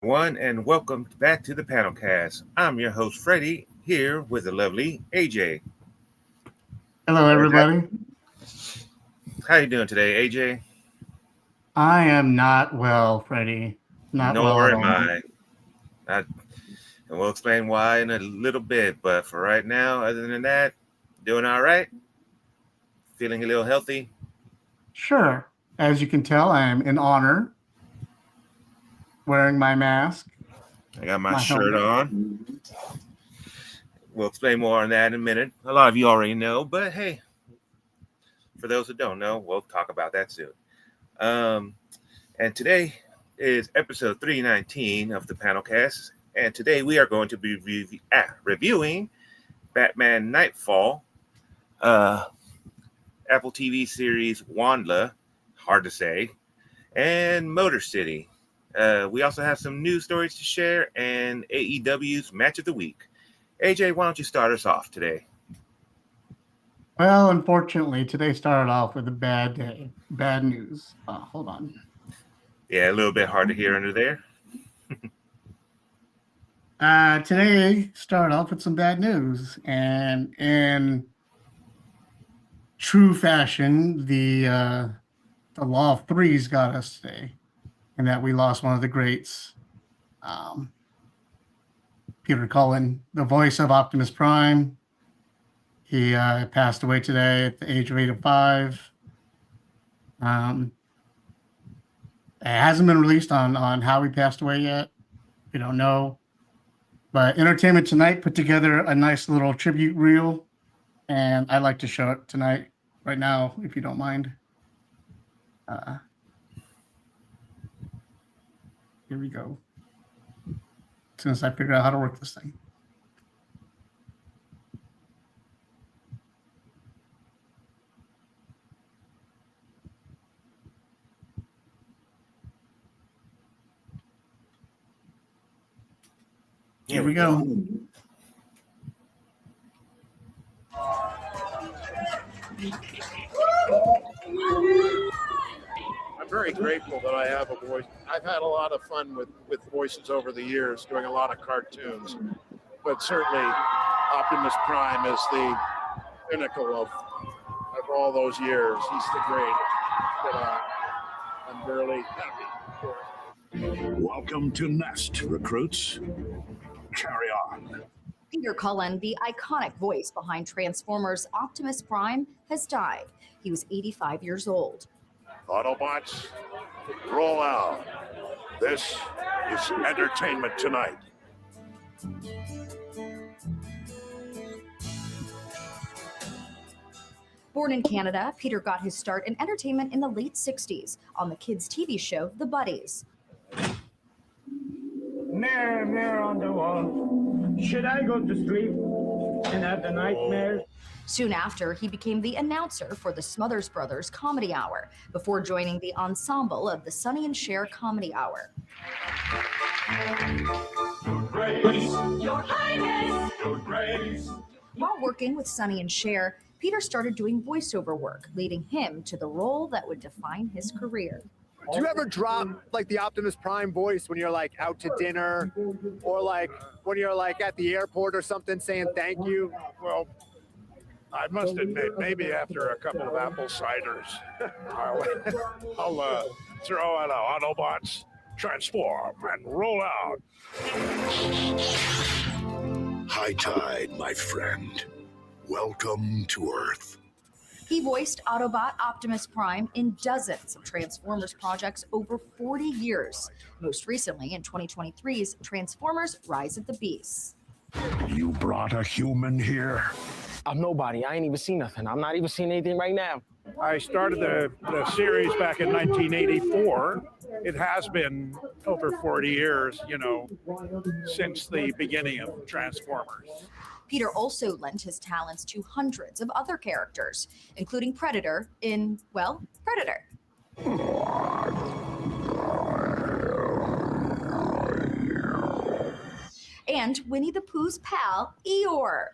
everyone, and welcome back to the PanelCast. I'm your host, Freddie, here with the lovely AJ. Hello, everybody. How you doing today, AJ? I am not well, Freddie. Not well Nor at am all. I. And we'll explain why in a little bit, but for right now, other than that, doing all right. Feeling a little healthy. Sure. As you can tell, I am in honor, wearing my mask, I got my my shirt helmet. on. We'll explain more on that in a minute. A lot of you already know, but hey, for those who don't know, we'll talk about that soon. Um, and today is episode 319 of the PanelCast. And today we are going to be reviewing Batman Knightfall, uh, Apple TV series WondLA, hard to say, and Motor City. We also have some news stories to share and AEW's Match of the Week. AJ, why don't you start us off today? Well, unfortunately, today started off with a bad day. Bad news. Hold on. Yeah, a little bit hard to hear under there. Today started off with some bad news, and in true fashion, the law of threes got us today, and that we lost one of the greats. Um, Peter Cullen, the voice of Optimus Prime. He passed away today at the age of 85. Um, it hasn't been released on how he passed away yet. We don't know. But Entertainment Tonight put together a nice little tribute reel, and I'd like to show it tonight, right now, if you don't mind. Here we go. As soon as I figure out how to work this thing. Here we go. I'm very grateful that I have a voice. I've had a lot of fun with voices over the years, doing a lot of cartoons, but certainly Optimus Prime is the pinnacle of all those years. He's the greatest. I'm really happy for it. Welcome to Nest, recruits. Carry on. Peter Cullen, the iconic voice behind Transformers Optimus Prime, has died. He was 85 years old. Autobots, roll out. This is Entertainment Tonight. Born in Canada, Peter got his start in entertainment in the late 60s on the kids' TV show The Buddies. Mirror, mirror on the wall. Should I go to sleep and have the nightmares? Soon after, he became the announcer for the Smothers Brothers Comedy Hour before joining the ensemble of the Sonny and Cher Comedy Hour. Your Highness. While working with Sonny and Cher, Peter started doing voiceover work, leading him to the role that would define his career. Do you ever drop like the Optimus Prime voice when you're like out to dinner or like when you're like at the airport or something saying thank you? Well, I must admit, maybe after a couple of apple ciders, I'll throw out Autobots, transform, and roll out. High tide, my friend. Welcome to Earth. He voiced Autobot Optimus Prime in dozens of Transformers projects over 40 years, most recently in 2023's Transformers Rise of the Beasts. You brought a human here? I'm nobody. I ain't even seen nothing. I'm not even seeing anything right now. I started the series back in 1984. It has been over 40 years, since the beginning of Transformers. Peter also lent his talents to hundreds of other characters, including Predator in, well, Predator. And Winnie the Pooh's pal, Eeyore.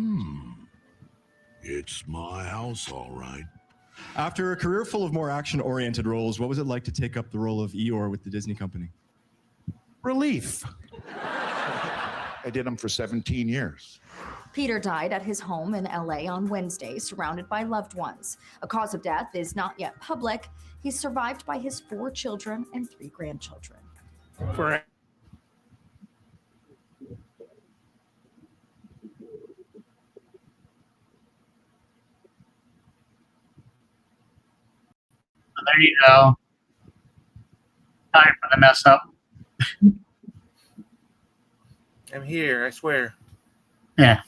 Whoa. It's my house, all right. After a career full of more action-oriented roles, what was it like to take up the role of Eeyore with the Disney company? Relief. I did them for 17 years. Peter died at his home in LA on Wednesday, surrounded by loved ones. A cause of death is not yet public. He's survived by his 4 children and 3 grandchildren. For There you go. Time for the mess up. I'm here, I swear. Yeah.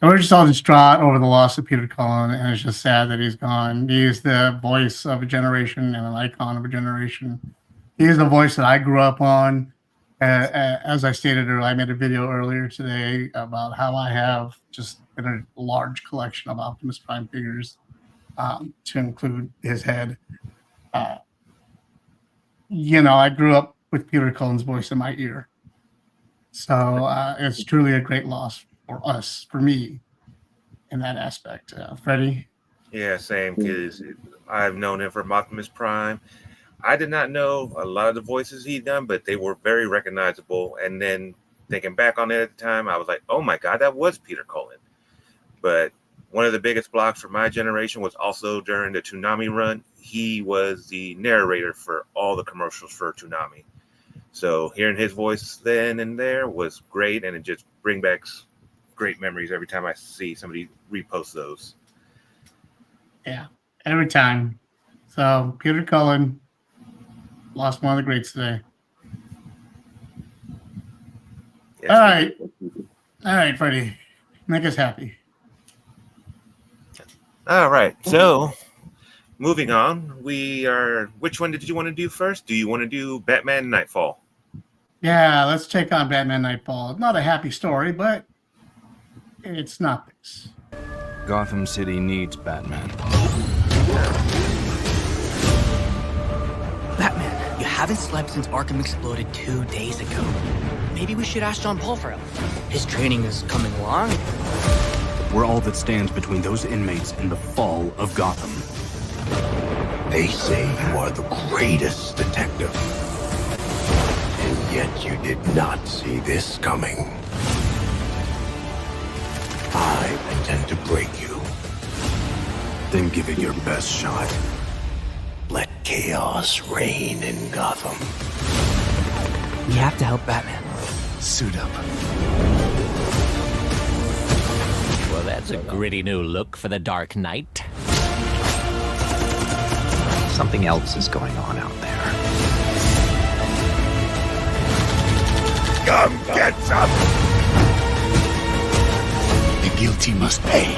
We're just all distraught over the loss of Peter Cullen, and it's just sad that he's gone. He's the voice of a generation and an icon of a generation. He's the voice that I grew up on. As I stated earlier, I made a video earlier today about how I have just a large collection of Optimus Prime figures, to include his head. I grew up with Peter Cullen's voice in my ear. So it's truly a great loss for us, for me, in that aspect. Freddie? Yeah, same, because I've known him from Optimus Prime. I did not know a lot of the voices he'd done, but they were very recognizable. And then thinking back on it at the time, I was like, oh my God, that was Peter Cullen. But one of the biggest blocks for my generation was also during the Toonami run. He was the narrator for all the commercials for Toonami. So hearing his voice then and there was great, and it just brings back great memories every time I see somebody repost those. Yeah, every time. So Peter Cullen lost one of the greats today. Yes, All right, Freddie. Make us happy. All right, so moving on, which one did you want to do first? Do you want to do Batman Knightfall? Yeah, let's take on Batman Knightfall. Not a happy story, but it's not this. Gotham City needs Batman. Batman, you haven't slept since Arkham exploded 2 days ago. Maybe we should ask John Paul for help. His training is coming along. We're all that stands between those inmates and the fall of Gotham. They say you are the greatest detective. And yet you did not see this coming. I intend to break you. Then give it your best shot. Let chaos reign in Gotham. We have to help Batman. Suit up. Well, that's a gritty new look for the Dark Knight. Something else is going on out there. Come get some! The guilty must pay.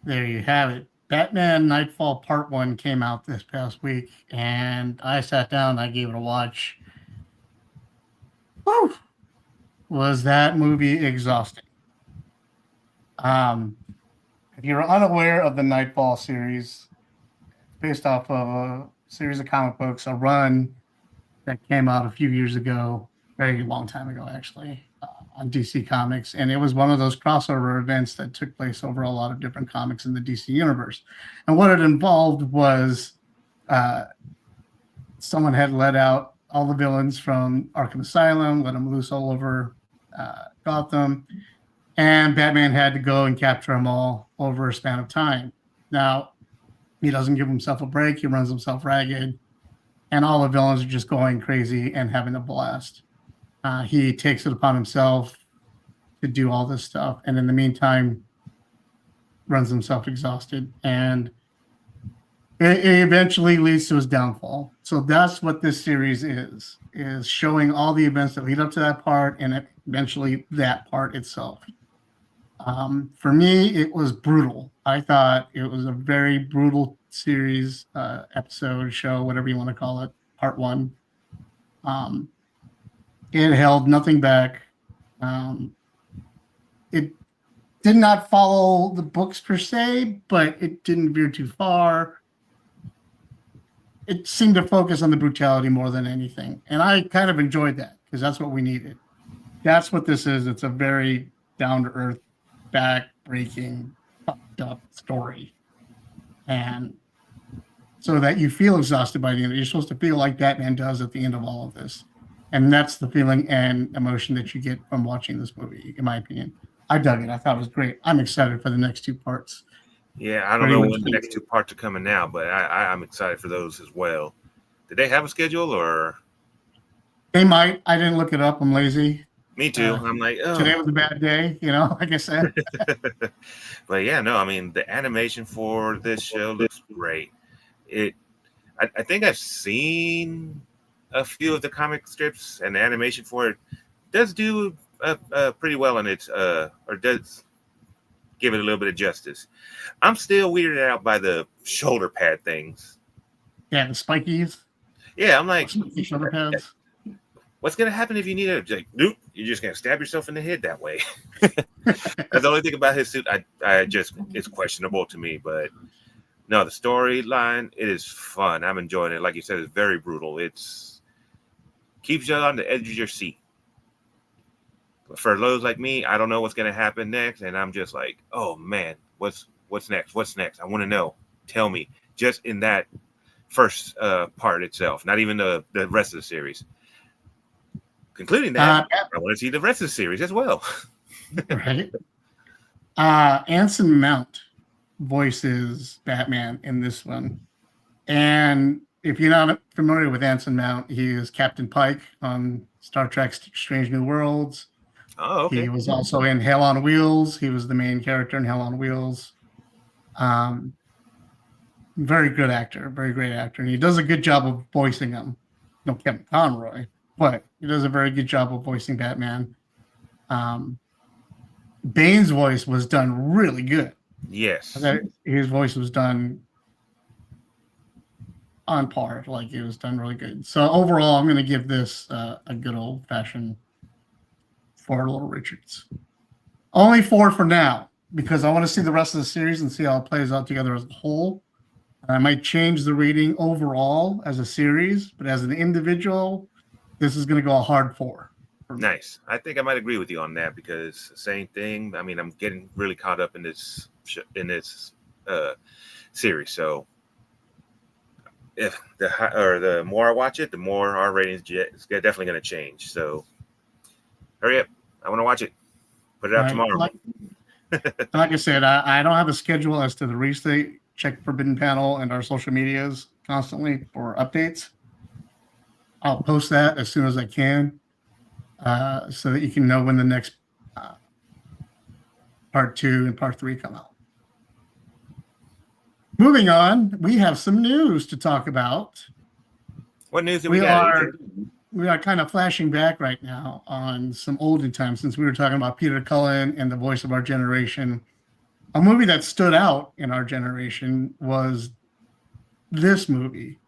There you have it. Batman Knightfall Part 1 came out this past week, and I sat down and I gave it a watch. Woo! Was that movie exhausting? If you're unaware of the Knightfall series, based off of a series of comic books, a run that came out a few years ago, very long time ago, actually, on DC Comics. And it was one of those crossover events that took place over a lot of different comics in the DC universe. And what it involved was someone had let out all the villains from Arkham Asylum, let them loose all over Gotham, and Batman had to go and capture them all over a span of time. Now, he doesn't give himself a break. He runs himself ragged, and all the villains are just going crazy and having a blast. He takes it upon himself to do all this stuff, and in the meantime, runs himself exhausted, and it eventually leads to his downfall. So that's what this series is showing all the events that lead up to that part, and eventually that part itself. For me, it was brutal. I thought it was a very brutal series, episode, show, whatever you want to call it, part 1. It held nothing back. It did not follow the books per se, but it didn't veer too far. it seemed to focus on the brutality more than anything. And I kind of enjoyed that because that's what we needed. That's what this is. It's a very down-to-earth, back-breaking, fucked up story. And so that you feel exhausted by the end. You're supposed to feel like Batman does at the end of all of this. And that's the feeling and emotion that you get from watching this movie, in my opinion. I dug it. I thought it was great. I'm excited for the next two parts. Yeah, I don't know when the next two parts are coming now, but I'm excited for those as well. Did they have a schedule or? They might. I didn't look it up. I'm lazy. Me too. I'm like, oh. Today was a bad day, like I said. But yeah, no, I mean, the animation for this show looks great. I think I've seen a few of the comic strips, and the animation for it does do pretty well in its or does give it a little bit of justice. I'm still weirded out by the shoulder pad things. Yeah, the spikies. Yeah, I'm like, shoulder pads. What's gonna happen if you need it? Like, nope, you're just gonna stab yourself in the head that way. That's the only thing about his suit. It's questionable to me, but no, the storyline, it is fun. I'm enjoying it. Like you said, it's very brutal. It's keeps you on the edge of your seat. But for those like me, I don't know what's gonna happen next, and I'm just like, oh man, what's next? What's next? I want to know. Tell me. Just in that first part itself, not even the rest of the series. Concluding that, I want to see the rest of the series as well. Right. Anson Mount voices Batman in this one. And if you're not familiar with Anson Mount, he is Captain Pike on Star Trek's Strange New Worlds. Oh, okay. He was also in Hell on Wheels. He was the main character in Hell on Wheels. Very good actor, very great actor. And he does a good job of voicing him. No Kevin Conroy, but he does a very good job of voicing Batman. Bane's voice was done really good. Yes. His voice was done on par. Like, it was done really good. So overall, I'm going to give this a good old-fashioned 4 Little Richards. Only 4 for now, because I want to see the rest of the series and see how it plays out together as a whole. I might change the rating overall as a series, but as an individual, this is going to go a hard 4. Nice. I think I might agree with you on that because same thing. I mean, I'm getting really caught up in this series. So if the more I watch it, the more our ratings is definitely going to change. So hurry up. I want to watch it. Put it out tomorrow. Like I said, I don't have a schedule as to the release date. Check Forbidden Panel and our social medias constantly for updates. I'll post that as soon as I can so that you can know when the next part 2 and part 3 come out. Moving on, we have some news to talk about. What news do we got? We are kind of flashing back right now on some olden times since we were talking about Peter Cullen and the voice of our generation. A movie that stood out in our generation was this movie,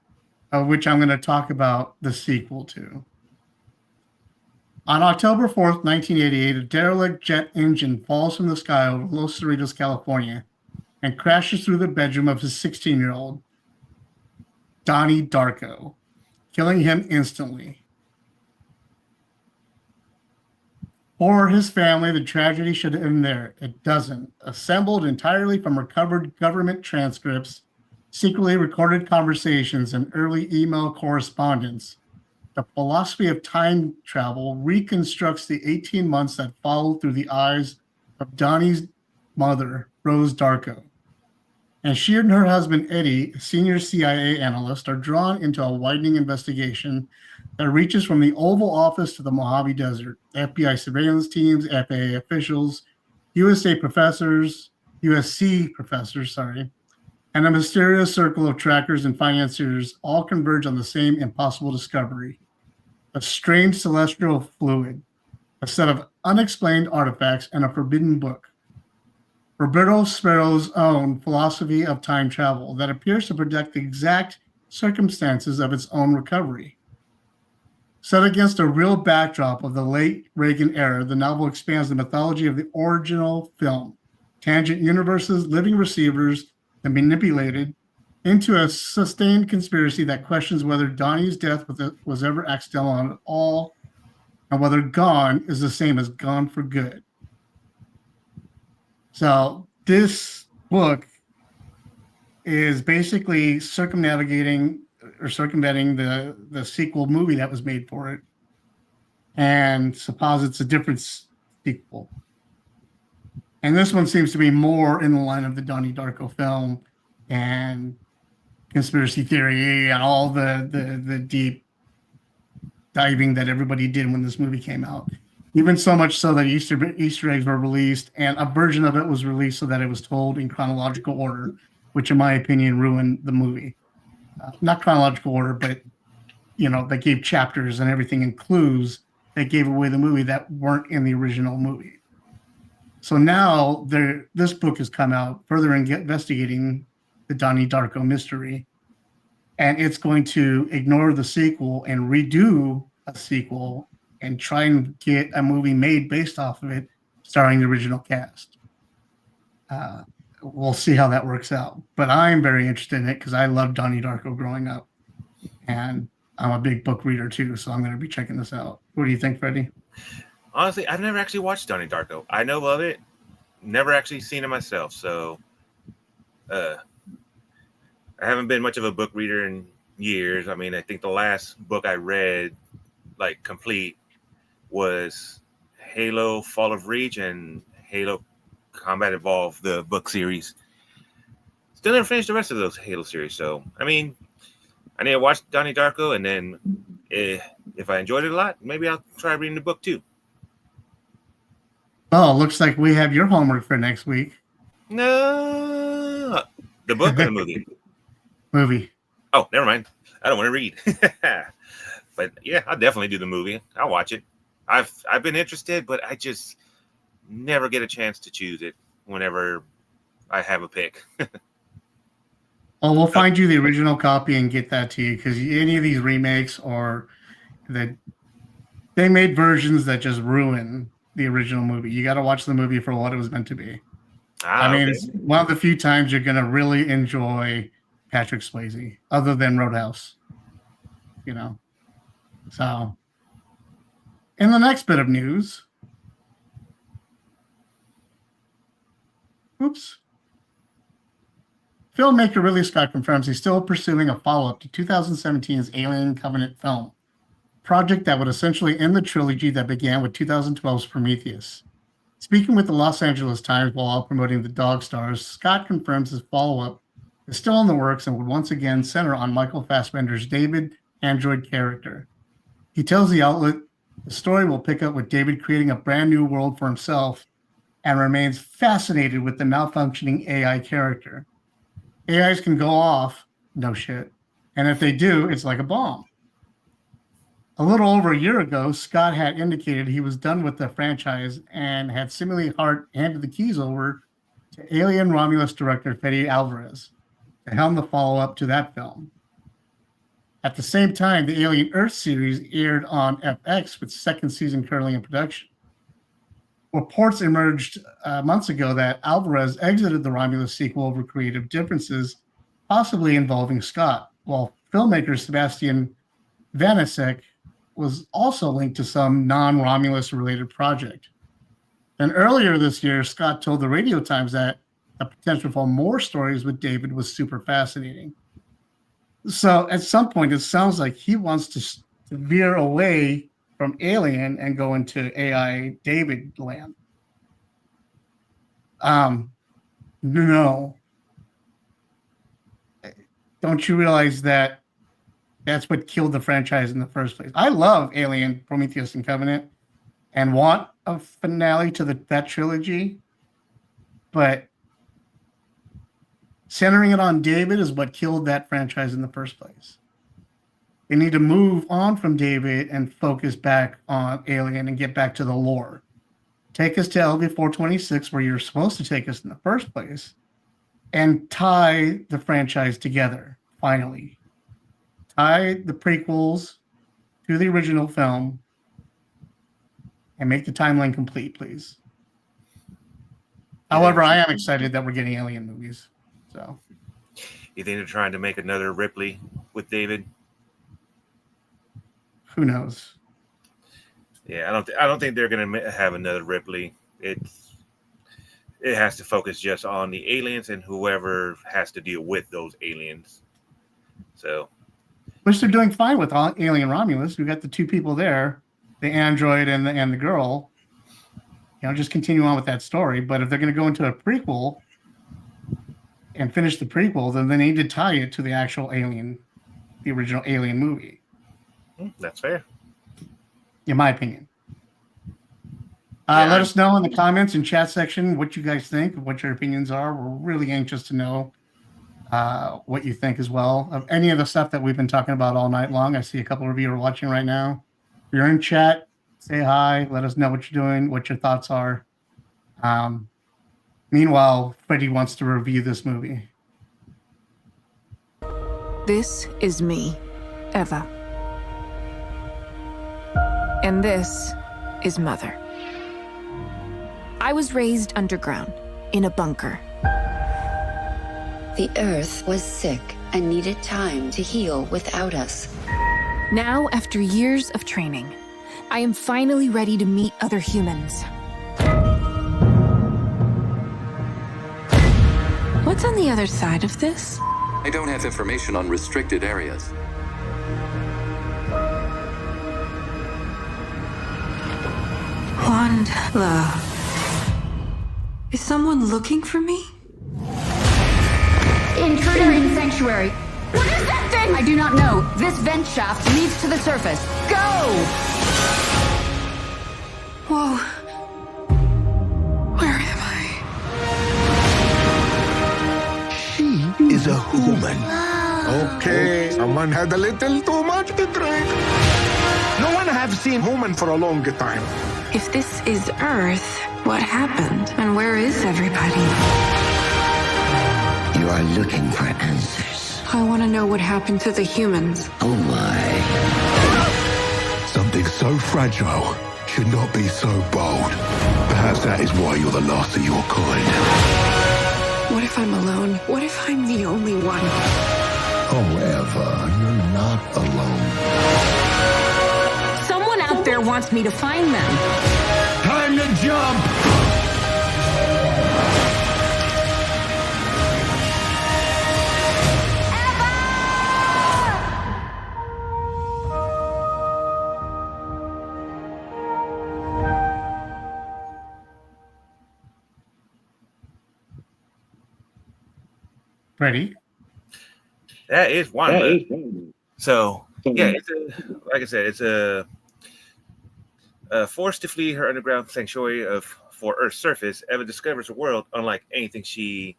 of which I'm going to talk about the sequel to. On October 4th, 1988, a derelict jet engine falls from the sky over Los Cerritos, California, and crashes through the bedroom of his 16-year-old, Donnie Darko, killing him instantly. For his family, the tragedy should end there. It doesn't. Assembled entirely from recovered government transcripts, secretly recorded conversations, and early email correspondence, the philosophy of time travel reconstructs the 18 months that followed through the eyes of Donnie's mother, Rose Darko. And she and her husband, Eddie, a senior CIA analyst, are drawn into a widening investigation that reaches from the Oval Office to the Mojave Desert. FBI surveillance teams, FAA officials, USC professors, and a mysterious circle of trackers and financiers all converge on the same impossible discovery: a strange celestial fluid, a set of unexplained artifacts, and a forbidden book. Roberto Sparrow's own philosophy of time travel that appears to predict the exact circumstances of its own recovery. Set against a real backdrop of the late Reagan era, the novel expands the mythology of the original film. Tangent universes, living receivers, the manipulated, into a sustained conspiracy that questions whether Donnie's death was ever accidental at all, and whether gone is the same as gone for good. So this book is basically circumventing the sequel movie that was made for it, and supposits a different sequel. And this one seems to be more in the line of the Donnie Darko film and conspiracy theory and all the deep diving that everybody did when this movie came out. Even so much so that Easter eggs were released, and a version of it was released so that it was told in chronological order, which in my opinion ruined the movie. Not chronological order, but they gave chapters and everything and clues that gave away the movie that weren't in the original movie. So now this book has come out further investigating the Donnie Darko mystery, and it's going to ignore the sequel and redo a sequel and try and get a movie made based off of it, starring the original cast. We'll see how that works out. But I'm very interested in it because I loved Donnie Darko growing up, and I'm a big book reader too, so I'm going to be checking this out. What do you think, Freddie? Honestly, I've never actually watched Donnie Darko. I know of it, never actually seen it myself. So, I haven't been much of a book reader in years. I mean, I think the last book I read, like complete, was Halo: Fall of Reach and Halo: Combat Evolved, the book series. Still never finished the rest of those Halo series. So, I mean, I need to watch Donnie Darko, and then if I enjoyed it a lot, maybe I'll try reading the book too. Oh, looks like we have your homework for next week. No, the book or the movie? Movie. Oh, never mind. I don't want to read. But yeah, I'll definitely do the movie. I'll watch it. I've been interested, but I just never get a chance to choose it whenever I have a pick. Oh, we'll find you the original copy and get that to you, because any of these remakes they made versions that just ruin the original movie. You got to watch the movie for what it was meant to be. It's one of the few times you're going to really enjoy Patrick Swayze, other than Roadhouse. So, in the next bit of news, filmmaker Ridley Scott confirms he's still pursuing a follow-up to 2017's Alien Covenant film, project that would essentially end the trilogy that began with 2012's Prometheus. Speaking with the Los Angeles Times while promoting The Dog Stars, Scott confirms his follow-up is still in the works and would once again center on Michael Fassbender's David android character. He tells the outlet the story will pick up with David creating a brand new world for himself and remains fascinated with the malfunctioning AI character. AIs can go off, no shit, and if they do, it's like a bomb. A little over a year ago, Scott had indicated he was done with the franchise and had similarly handed the keys over to Alien Romulus director Fede Alvarez to helm the follow-up to that film. At the same time, the Alien Earth series aired on FX, with second season currently in production. Reports emerged months ago that Alvarez exited the Romulus sequel over creative differences, possibly involving Scott, while filmmaker Sebastian Vanasek was also linked to some non-Romulus related project. And earlier this year, Scott told the Radio Times that the potential for more stories with David was super fascinating. So at some point, it sounds like he wants to veer away from Alien and go into AI David land. No. Don't you realize that that's what killed the franchise in the first place? I love Alien, Prometheus, and Covenant and want a finale to that trilogy, but centering it on David is what killed that franchise in the first place. They need to move on from David and focus back on Alien and get back to the lore. Take us to LV-426, where you're supposed to take us in the first place, and tie the franchise together, finally. Tie the prequels to the original film and make the timeline complete, please. However, I am excited that we're getting Alien movies. So, You think they're trying to make another Ripley with David? Who knows? Yeah, I don't think they're gonna have another Ripley. It has to focus just on the aliens and whoever has to deal with those aliens. So, which they're doing fine with Alien Romulus. We got the two people there, the android and the girl. You know, just continue on with that story. But if they're going to go into a prequel and finish the prequel, then they need to tie it to the actual Alien, the original Alien movie. That's fair. In my opinion. Let us know in the comments and chat section what you guys think, what your opinions are. We're really anxious to know what you think as well of any of the stuff that we've been talking about all night long. I see a couple of you are watching right now. If you're in chat, say hi. Let us know what you're doing, what your thoughts are. Meanwhile, Freddie wants to review this movie. This is me, Eva. And this is Mother. I was raised underground, in a bunker. The Earth was sick and needed time to heal without us. Now, after years of training, I am finally ready to meet other humans. What's on the other side of this? I don't have information on restricted areas. WondLA. Is someone looking for me? Intruder in sanctuary. What is that thing? I do not know. This vent shaft leads to the surface. Go! Whoa. Where am I? She is a human. Okay, someone had a little too much to drink. No one have seen human for a long time. If this is Earth, what happened? And where is everybody? You are looking for answers. I want to know what happened to the humans. Oh my. Something so fragile should not be so bold. Perhaps that is why you're the last of your kind. What if I'm alone? What if I'm the only one? However, you're not alone. Someone out there wants me to find them. Time to jump! Ready? That is one. So yeah, it's like I said, it's forced to flee her underground sanctuary for Earth's surface. Eva discovers a world unlike anything she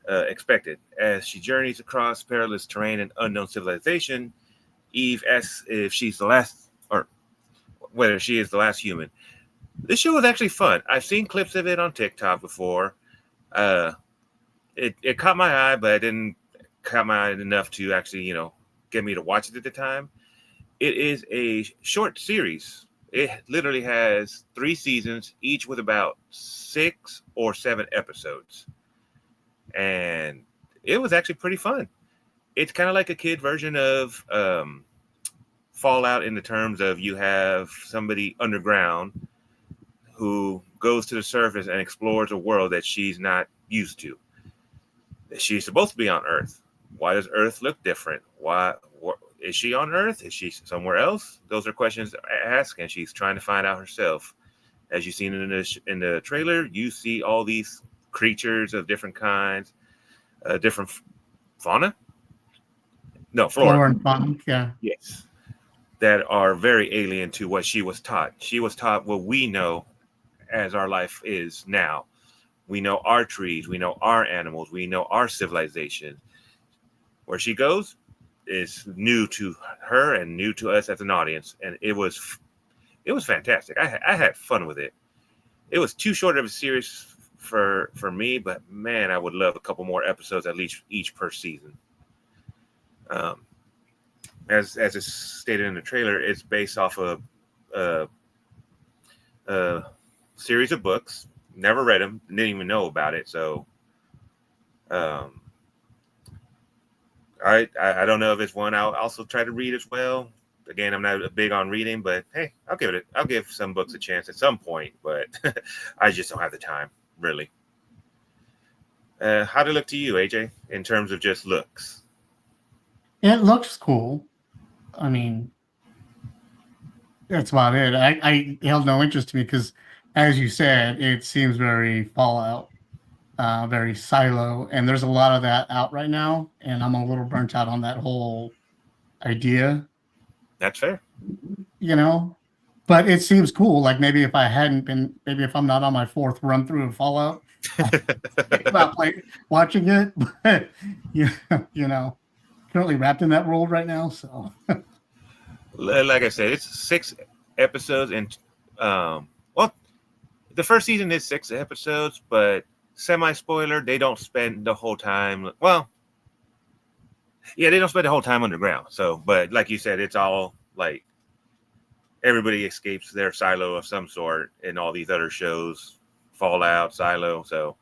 expected. As she journeys across perilous terrain and unknown civilization, Eve asks if she's the last, or whether she is the last human. This show is actually fun. I've seen clips of it on TikTok before. It caught my eye, but it didn't caught my eye enough to actually, get me to watch it at the time. It is a short series. It literally has 3 seasons, each with about 6 or 7 episodes. And it was actually pretty fun. It's kind of like a kid version of Fallout in the terms of you have somebody underground who goes to the surface and explores a world that she's not used to. She's supposed to be on Earth. Why does Earth look different? Why is she on Earth? Is she somewhere else? Those are questions to ask, and she's trying to find out herself. As you've seen in the trailer, you see all these creatures of different kinds, different fauna. No, flora and fauna. Yeah. Yes, that are very alien to what she was taught. She was taught what we know as our life is now. We know our trees, we know our animals, we know our civilization. Where she goes is new to her and new to us as an audience, and it was fantastic. I had fun with it. It was too short of a series for me, but man, I would love a couple more episodes at least each per season. As it's stated in the trailer, it's based off of a series of books. Never read them, didn't even know about it. So, All right, I don't know if it's one I'll also try to read as well. Again, I'm not big on reading, but hey, I'll give some books a chance at some point, but I just don't have the time, really. How did it look to you, AJ, in terms of just looks? It looks cool. I mean, that's about it. I held no interest to me because, as you said, it seems very Fallout, very silo, and there's a lot of that out right now, and I'm a little burnt out on that whole idea. That's fair. You know, but it seems cool. Like maybe if I'm not on my fourth run through of Fallout, about watching it, but you know, currently wrapped in that world right now. So, like I said, it's 6 episodes, and well, the first season is 6 episodes, but semi-spoiler, they don't spend the whole time. Well, yeah, they don't spend the whole time underground. So, but like you said, it's all like everybody escapes their silo of some sort in all these other shows, Fallout, Silo. So,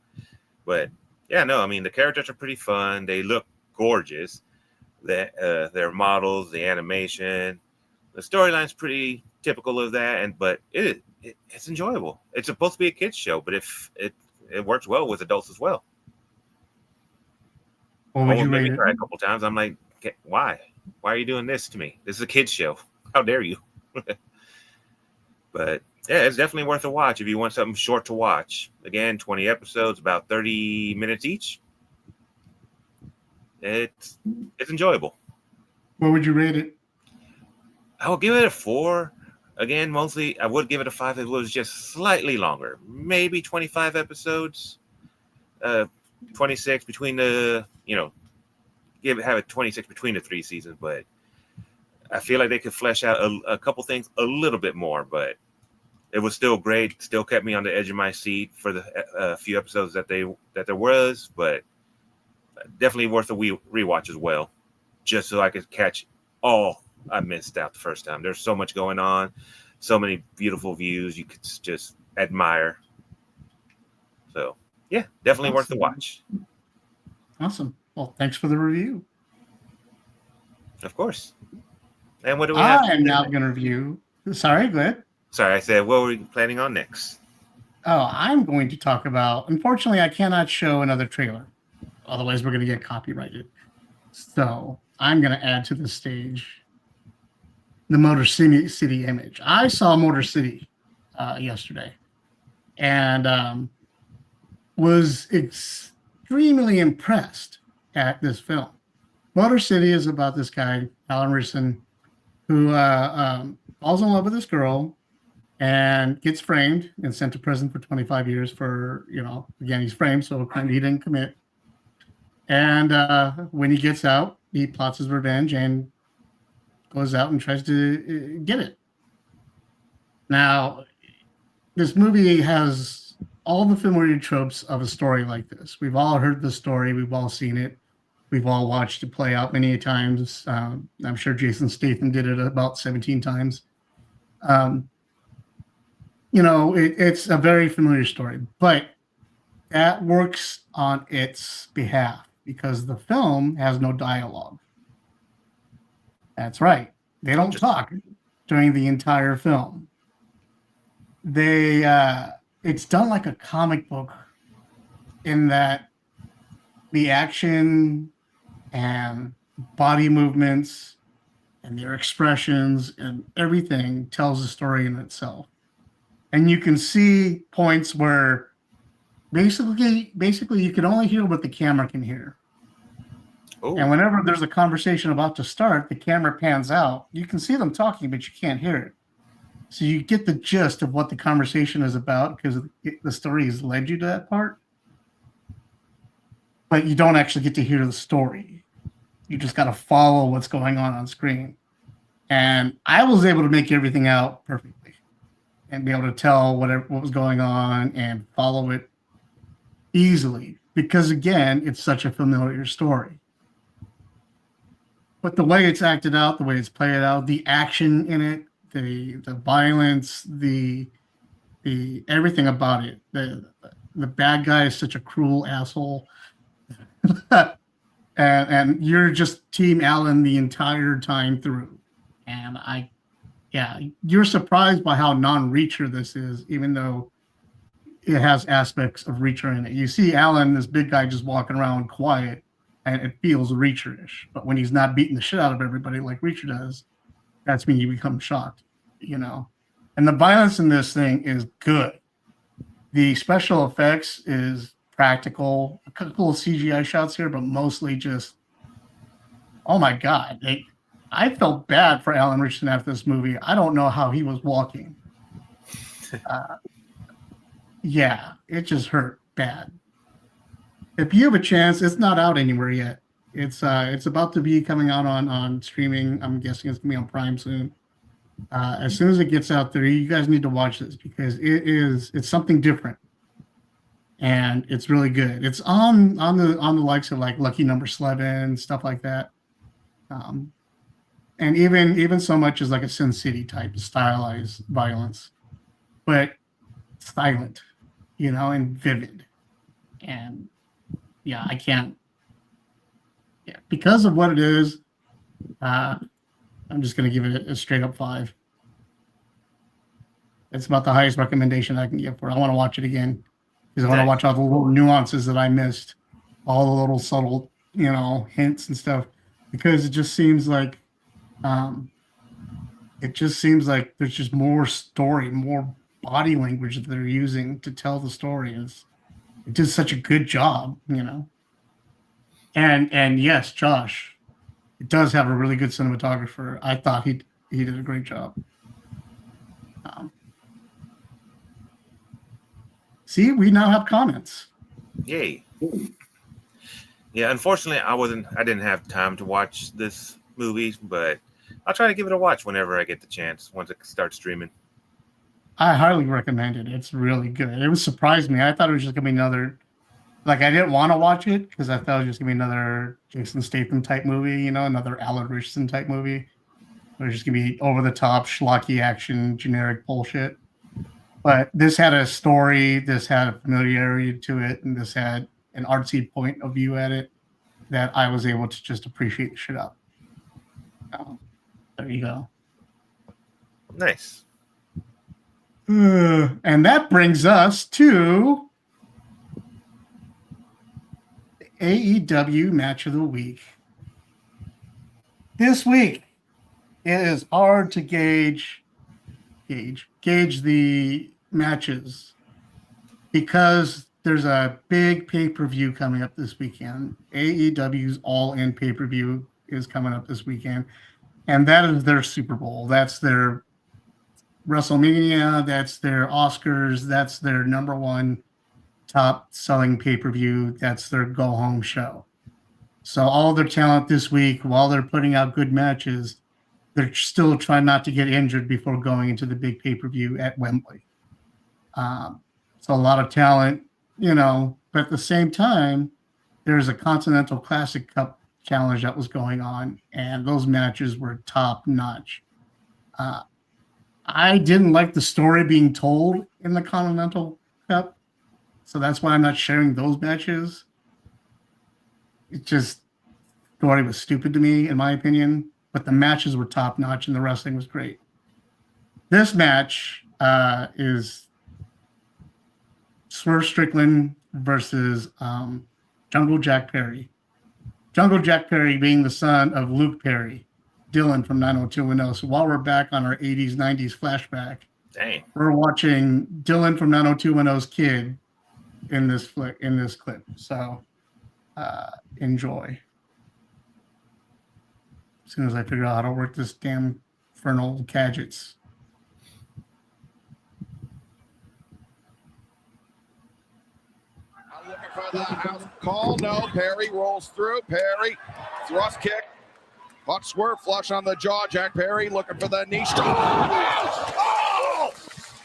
but yeah, no, I mean, the characters are pretty fun. They look gorgeous. Their models, the animation, the storyline's pretty typical of that. But it's enjoyable. It's supposed to be a kids show, but if it works well with adults as well. What would you rate it? A couple times, I'm like, why? Why are you doing this to me? This is a kids show. How dare you? But yeah, it's definitely worth a watch if you want something short to watch. Again, 20 episodes, about 30 minutes each. It's enjoyable. What would you rate it? I would give it a 4. Again, mostly I would give it a 5 if it was just slightly longer. Maybe 25 episodes. 26 between the, have it 26 between the 3 seasons, but I feel like they could flesh out a couple things a little bit more, but it was still great. Still kept me on the edge of my seat for the few episodes that there was, but definitely worth a rewatch as well, just so I could catch all I missed out the first time. There's so much going on, so many beautiful views you could just admire. So yeah, definitely worth the watch. Awesome. Well, thanks for the review. Of course. And what do we have? I am now going to review. Sorry, go ahead. Sorry, I said, what were we planning on next? Oh, I'm going to talk about. Unfortunately, I cannot show another trailer. Otherwise, we're going to get copyrighted. So I'm going to add to the stage the Motor City image. I saw Motor City yesterday and was extremely impressed at this film. Motor City is about this guy, Alan Rickson, who falls in love with this girl and gets framed and sent to prison for 25 years for, again, he's framed, so a crime he didn't commit. And when he gets out, he plots his revenge and goes out and tries to get it. Now, this movie has all the familiar tropes of a story like this. We've all heard the story. We've all seen it. We've all watched it play out many times. I'm sure Jason Statham did it about 17 times. It's a very familiar story, but that works on its behalf because the film has no dialogue. That's right. They don't talk during the entire film. It's done like a comic book in that the action and body movements and their expressions and everything tells a story in itself. And you can see points where basically you can only hear what the camera can hear. Ooh. And whenever there's a conversation about to start, the camera pans out. You can see them talking, but you can't hear it. So you get the gist of what the conversation is about because the story has led you to that part. But you don't actually get to hear the story. You just got to follow what's going on screen. And I was able to make everything out perfectly and be able to tell what was going on and follow it easily because, again, it's such a familiar story. But the way it's acted out, the way it's played out, the action in it, the violence, the everything about it. The bad guy is such a cruel asshole. and you're just Team Alan the entire time through. And you're surprised by how non-Reacher this is, even though it has aspects of Reacher in it. You see Alan, this big guy, just walking around quiet, and it feels Reacher-ish. But when he's not beating the shit out of everybody like Reacher does, that's when you become shocked, you know. And the violence in this thing is good. The special effects is practical. A couple of CGI shots here, but mostly just, oh my God. I felt bad for Alan Richardson after this movie. I don't know how he was walking. Yeah, it just hurt bad. If you have a chance, it's not out anywhere yet. It's about to be coming out on streaming. I'm guessing it's gonna be on Prime soon. As soon as it gets out there, you guys need to watch this because it's something different, and it's really good. It's on the likes of like Lucky Number 11, stuff like that, and even so much as like a Sin City type stylized violence, but silent, you know, and vivid, and yeah, I can't. Yeah, because of what it is, I'm just going to give it a straight up 5. It's about the highest recommendation I can give for it. I want to watch it again because I want to watch all the little nuances that I missed, all the little subtle, you know, hints and stuff, because it just seems like, there's just more story, more body language that they're using to tell the story. It did such a good job, you know. And yes, Josh, it does have a really good cinematographer. I thought he did a great job. See, we now have comments. Yay. Yeah, unfortunately, I didn't have time to watch this movie, but I'll try to give it a watch whenever I get the chance, once it starts streaming. I highly recommend it. It's really good. It was surprised me. I thought it was just going to be another, like, I didn't want to watch it because I thought it was just going to be another Jason Statham type movie, you know, another Alan Richardson type movie. It was just going to be over the top, schlocky action, generic bullshit. But this had a story, this had a familiarity to it, and this had an artsy point of view at it that I was able to just appreciate the shit out. There you go. Nice. And that brings us to the AEW Match of the Week. This week, it is hard to gauge the matches because there's a big pay-per-view coming up this weekend. AEW's All-In pay-per-view is coming up this weekend, and that is their Super Bowl. That's their WrestleMania, that's their Oscars, that's their number one top selling pay-per-view, that's their go-home show. So all their talent this week, while they're putting out good matches, they're still trying not to get injured before going into the big pay-per-view at Wembley. So a lot of talent, you know, but at the same time, there's a Continental Classic Cup challenge that was going on, and those matches were top-notch. I didn't like the story being told in the Continental Cup, so that's why I'm not sharing those matches. It just, the story was stupid to me, in my opinion, but the matches were top-notch and the wrestling was great. This match is Swerve Strickland versus Jungle Jack Perry. Jungle Jack Perry being the son of Luke Perry, Dylan from 90210. So while we're back on our 80s, 90s flashback, dang, we're watching Dylan from 90210's kid in this clip. So enjoy. As soon as I figure out how to work this damn infernal gadgets. Looking for the house call. No, Perry rolls through. Perry, thrust kick. Hot swerve flush on the jaw. Jack Perry looking for the knee strike. Oh!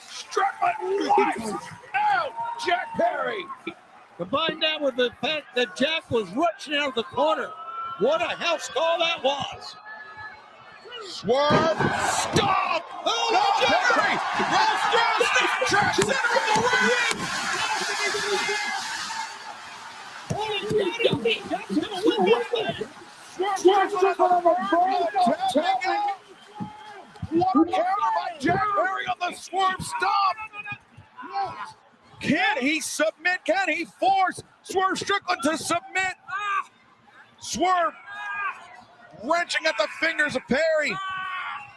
Strickland wipes out Jack Perry. Combine that with the fact that Jack was rushing out of the corner. What a house call that was. Swerve. Stop. Oh, no, Perry. Rolls through. Track center of the ring. What a counter by Jack Perry on the swerve stop. Can he submit? Can he force Swerve Strickland to submit? Swerve wrenching at the fingers of Perry.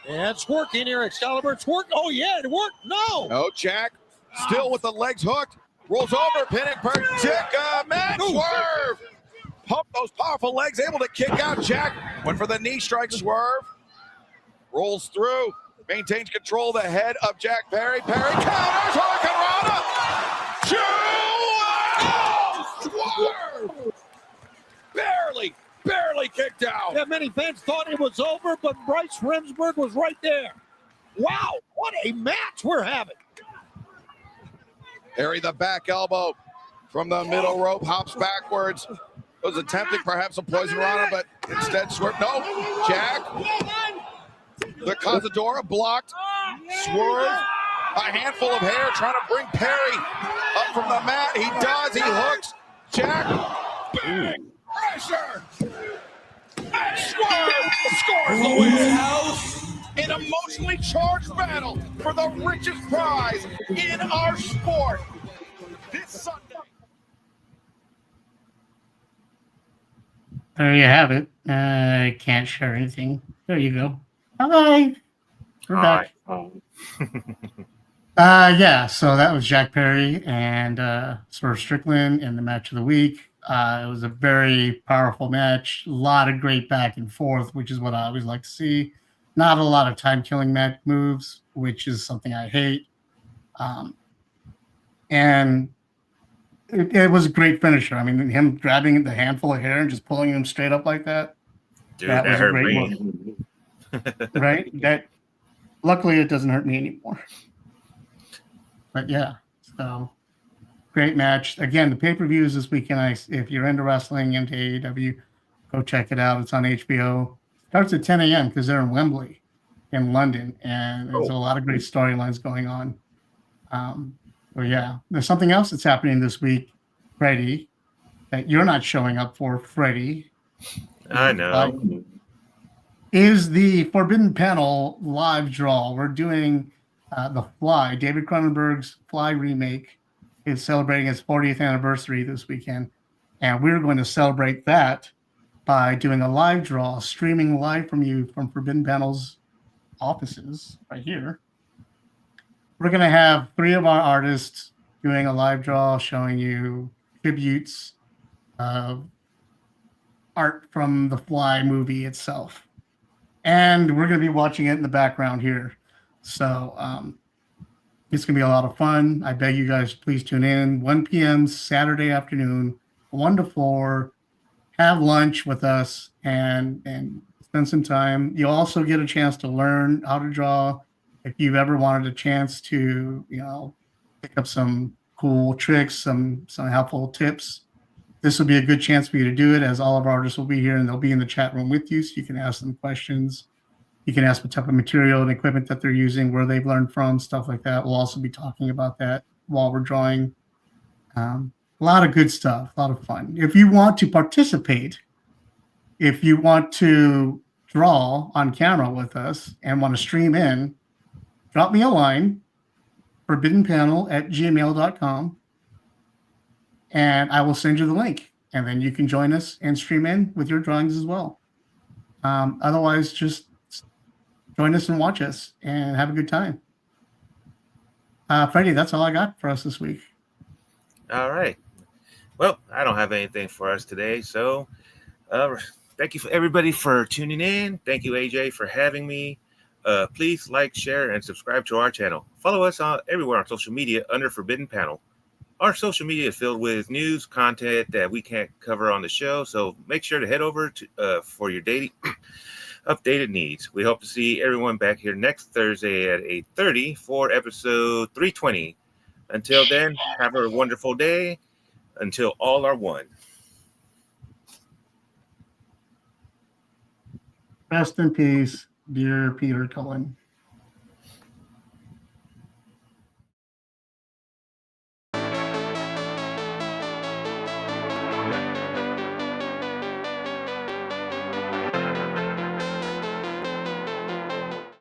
Yeah, it's working here, Excalibur. It's working. Oh, yeah, it worked. No. No, Jack still with the legs hooked. Rolls over, pinning Perry. Man, Swerve. Pump those powerful legs, able to kick out. Jack went for the knee strike. Swerve rolls through, maintains control of the head of Jack Perry. Perry counters Hurricanrana. Swerve! Barely kicked out. Yeah, many fans thought it was over, but Bryce Remsburg was right there. Wow, what a match we're having. Perry, the back elbow from the middle rope, hops backwards. Was attempting perhaps a poison rana, but instead Swerve. No, Jack. The Cazadora blocked. Swerve, a handful of hair, trying to bring Perry up from the mat. He does. He hooks. Jack. Bang. Pressure. And Swerve scores the win. An emotionally charged battle for the richest prize in our sport. This Sunday. There you have it. I can't share anything. There you go. Bye. We're back. Yeah, so that was Jack Perry and Swerve Strickland in the match of the week. It was a very powerful match. A lot of great back and forth, which is what I always like to see. Not a lot of time-killing match moves, which is something I hate. And it was a great finisher. I mean, him grabbing the handful of hair and just pulling him straight up like that. Dude, that was hurt a great me. move. Right? That luckily it doesn't hurt me anymore. But yeah, so great match. Again, the pay-per-views this weekend. If you're into wrestling, into AEW, go check it out. It's on HBO. Starts at 10 a.m. because they're in Wembley in London, and there's a lot of great storylines going on. But yeah, there's something else that's happening this week, Freddie, that you're not showing up for, Freddie. I know. Is the Forbidden Panel live draw. We're doing The Fly. David Cronenberg's Fly remake is celebrating its 40th anniversary this weekend. And we're going to celebrate that by doing a live draw, streaming live from you from Forbidden Panel's offices right here. We're going to have 3 of our artists doing a live draw showing you tributes of art from the Fly movie itself. And we're going to be watching it in the background here. So it's going to be a lot of fun. I beg you guys, please tune in. 1 p.m. Saturday afternoon, 1 to 4. Have lunch with us and spend some time. You'll also get a chance to learn how to draw. If you've ever wanted a chance to, pick up some cool tricks, some helpful tips, this will be a good chance for you to do it, as all of our artists will be here and they'll be in the chat room with you, so you can ask them questions. You can ask what type of material and equipment that they're using, where they've learned from, stuff like that. We'll also be talking about that while we're drawing. A lot of good stuff, a lot of fun. If you want to participate, if you want to draw on camera with us and want to stream in, drop me a line, forbiddenpanel@gmail.com, and I will send you the link. And then you can join us and stream in with your drawings as well. Otherwise, just join us and watch us and have a good time. Freddie, that's all I got for us this week. All right. Well, I don't have anything for us today. So thank you for everybody for tuning in. Thank you, AJ, for having me. Please like, share, and subscribe to our channel. Follow us everywhere on social media under Forbidden Panel. Our social media is filled with news, content that we can't cover on the show. So make sure to head over to for your daily updated needs. We hope to see everyone back here next Thursday at 8:30 for episode 320. Until then, have a wonderful day. Until all are one. Rest in peace, dear Peter Cullen.